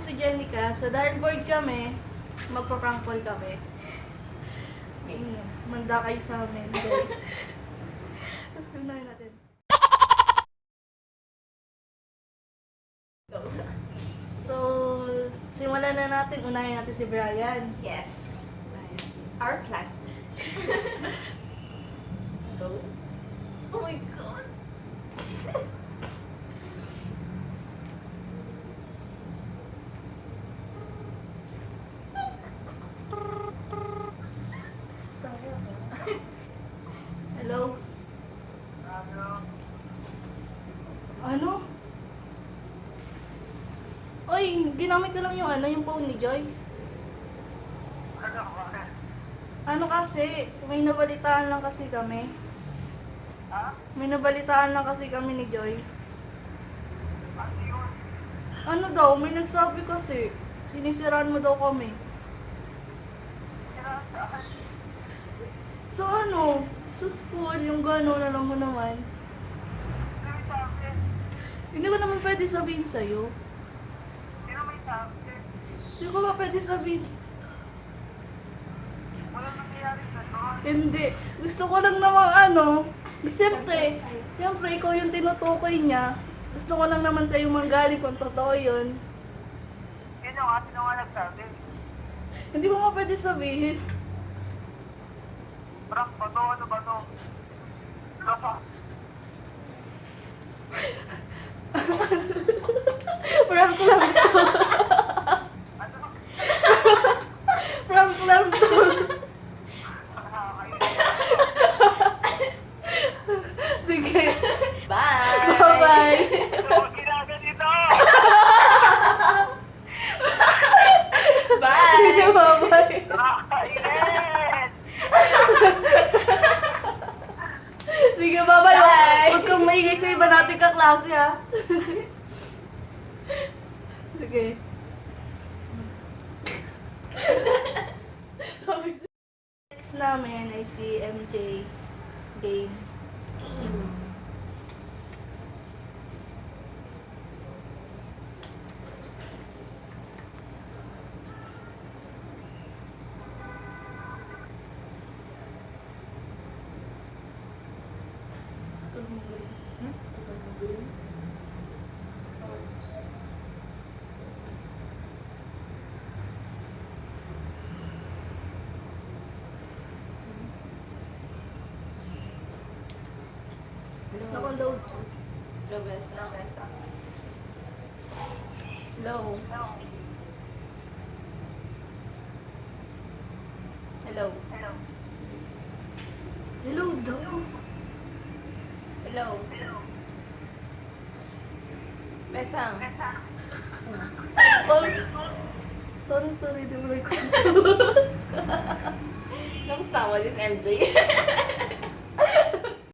si Jenica. So dahil bored kami, magpa-prank call kami. Manda kayo sa amin, guys. Tapos unahin natin. So, simulan na natin. Unahin natin si Brian. Yes. Brian. Our classmates. Go. Oh my God. Hello? Ano? Oy, ginamit ko lang yung phone ni Joy. Ano kasi, may nabalitaan lang kasi kami. Ha? May nabalitaan lang kasi kami ni Joy. Ano yun? Ano daw, may nagsabi kasi, sinisiraan mo daw kami. Sinasaan? So ano, sa school, yung gano'n, alam mo naman. Sino may sabi? Hindi ko naman pwede sabihin sa'yo. Sino may sabi? Hindi ko ba pwede sabihin? Walang nangyayari sa doon. Hindi. Gusto ko lang naman siyempre, ikaw yung tinutukoy niya. Gusto ko lang naman sa'yo manggaling kung totoo yun. Sino nga? Sino nga nagsabi? Hindi ko nga pwede sabihin. Prank ba to? Ano ba to? Loko. Prank lang to. Ano? Prank lang to. Nakakainis. Sige. Bye. Bye-bye. Huwag ginaganito! Bye. Sige, bye-bye. Nakakainis! Sige, bye-bye. Bye. Huwag kang maingay sa iba nating kaklase, ha? Sige. Next namin ay si MJ Game. Naka-load. Hello, Besa. Hello. Hello. Hello? Hello daw. Hello. Hello? Besang. Besa? Sorry, di mo like Kamusta mo, this MJ?